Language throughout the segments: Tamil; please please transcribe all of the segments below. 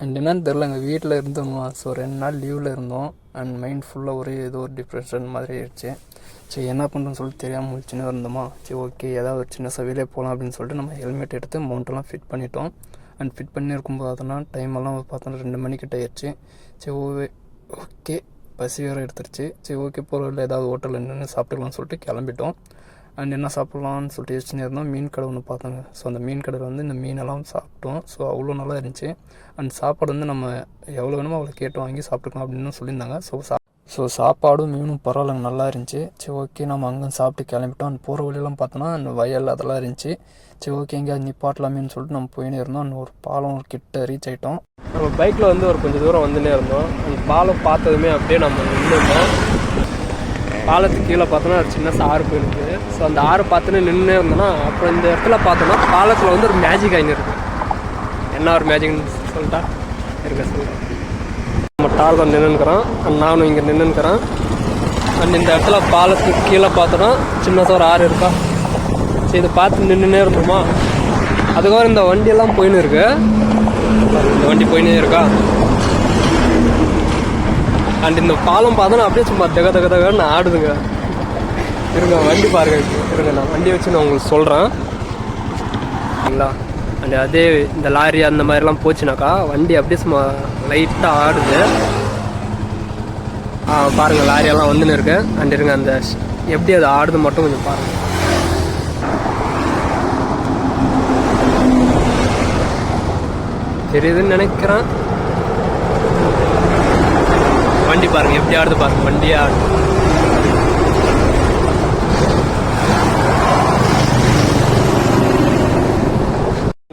அண்ட் என்னன்னு தெரில, எங்கள் வீட்டில் இருந்தோமா. ஸோ 2 நாள் லீவில் இருந்தோம். அண்ட் மைண்ட் ஃபுல்லாக ஒரே ஏதோ ஒரு டிப்ரெஷன் மாதிரி ஆயிடுச்சு. சரி என்ன பண்ணுறோன்னு சொல்லிட்டு தெரியாமல் முழிச்சுன்னு இருந்தோமா. சரி ஓகே, ஏதாவது ஒரு சின்ன வெளியே போகலாம் அப்படின்னு சொல்லிட்டு நம்ம ஹெல்மெட் எடுத்து மவுண்டெல்லாம் ஃபிட் பண்ணிட்டோம். அண்ட் ஃபிட் பண்ணியிருக்கும்போது அதெல்லாம் டைமெல்லாம் பார்த்தோன்னா 2 மணிக்கிட்ட ஆயிடுச்சு. சரி ஓகே, பசி வேறு எடுத்துருச்சு. சரி ஓகே, போகிற ஏதாவது ஹோட்டலில் நின்று சாப்பிட்டுக்கலாம்னு சொல்லிட்டு கிளம்பிட்டோம். அண்ட் என்ன சாப்பிட்லான்னு சொல்லிட்டு யோசிச்சுன்னு இருந்தோம். மீன் கடை ஒன்று பார்த்தாங்க. ஸோ அந்த மீன் கடையில் வந்து இந்த மீனெல்லாம் சாப்பிட்டோம். ஸோ அவ்வளோ நல்லா இருந்துச்சு. அண்ட் சாப்பாடு வந்து நம்ம எவ்வளோ வேணுமோ அவ்வளோ கேட்டு வாங்கி சாப்பிட்டுக்கலாம் அப்படின்னு சொல்லியிருந்தாங்க. ஸோ சாப்பாடும் மீனும் பரவாயில்லைங்க, நல்லா இருந்துச்சு. சரி ஓகே, நம்ம அங்கே சாப்பிட்டு கிளம்பிட்டோம். அந்த போகிற வழியெல்லாம் பார்த்தோன்னா அந்த வயல் அதெல்லாம் இருந்துச்சு. சரி ஓகே, எங்கேயாவது நிப்பாட்டலாமேன்னு சொல்லிட்டு நம்ம போயினே இருந்தோம். அந்த ஒரு பாலம் ஒரு கிட்ட ரீச் ஆகிட்டோம். நம்ம பைக்கில் வந்து ஒரு கொஞ்சம் தூரம் வந்துன்னே இருந்தோம். அந்த பாலம் பார்த்ததுமே அப்படியே நம்ம நின்றுட்டோம். பாலத்துக்கு கீழே பார்த்தோன்னா ஒரு சின்ன ஆறு போயிருக்கு. ஸோ அந்த ஆறு பார்த்துன்னு நின்று இருந்தோன்னா, அப்புறம் இந்த இடத்துல பார்த்தோன்னா பாலத்தில் வந்து ஒரு மேஜிக் ஆகின்னு இருக்குது. என்ன ஒரு மேஜிக்னு சொல்லிட்டா இருக்க சொல்லுங்கள். நம்ம டார்ல நின்றுக்கிறோம். நானும் இங்கே நின்றுக்கிறேன். அண்ட் இந்த இடத்துல பாலத்துக்கு கீழே பார்த்தோன்னா சின்னதாக ஒரு ஆறு இருக்கா. சரி இதை பார்த்து நின்றுனே இருந்தோமா. அதுக்கப்புறம் இந்த வண்டியெல்லாம் போயின்னு இருக்கு. இந்த வண்டி போயினே இருக்கா. அண்ட் இந்த பாலம் பார்த்தோன்னா அப்படியே சும்மா தகன்னு ஆடுதுங்க. இருங்க வண்டி பாருங்க. இருங்க, நான் வண்டி வச்சு நான் உங்களுக்கு சொல்கிறேன் சரிங்களா. அண்ட் அதே இந்த லாரி அந்த மாதிரிலாம் போச்சுனாக்கா வண்டி அப்படியே சும்மா லைட்டாக ஆடுது. பாருங்கள், லாரியெல்லாம் வந்துன்னு இருக்கு. அண்ட் இருங்க, அந்த எப்படி அது ஆடுது மட்டும் கொஞ்சம் பாருங்கள். தெரியுதுன்னு நினைக்கிறேன். வண்டி பாருங்க எப்படி ஆடுது பாருங்க. வண்டியே ஆடுது.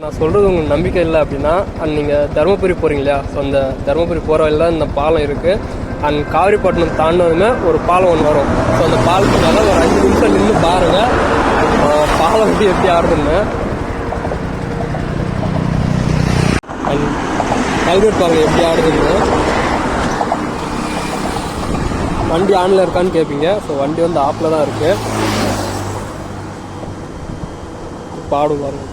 நான் சொல்கிறது உங்களுக்கு நம்பிக்கை இல்லை அப்படின்னா, அண்ட் நீங்கள் தருமபுரி போகிறீங்க இல்லையா. ஸோ அந்த தருமபுரி போகிற வழியில் தான் இந்த பாலம் இருக்குது. அண்ட் காவிரிப்பட்டினம் தாண்டினதுமே ஒரு பாலம் ஒன்று வரும். ஸோ அந்த பாலத்துக்காக ஒரு 5 நிமிஷம் நின்று பாருங்கள் பாலம் எப்படி ஆடுதுன்னு. அண்ட் கல்வெட் பாருங்கள் எப்படி ஆடுதுன்னு. வண்டி ஆனில் இருக்கான்னு கேட்பீங்க. ஸோ வண்டி வந்து ஆஃபில் தான் இருக்குது. பாடும் பாருங்க.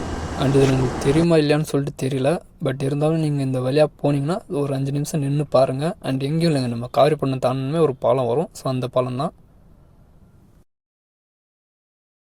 அண்ட் இது உங்களுக்கு தெரியுமா இல்லையான்னு சொல்லிட்டு தெரியல. பட் இருந்தாலும் நீங்கள் இந்த வழியாக போனீங்கன்னா ஒரு 5 நிமிஷம் நின்று பாருங்கள். அண்ட் எங்கேயும் இல்லைங்க, நம்ம காவிரிப்பட்டினம் தாண்டினமே ஒரு பாலம் வரும். ஸோ அந்த பாலம் தான்.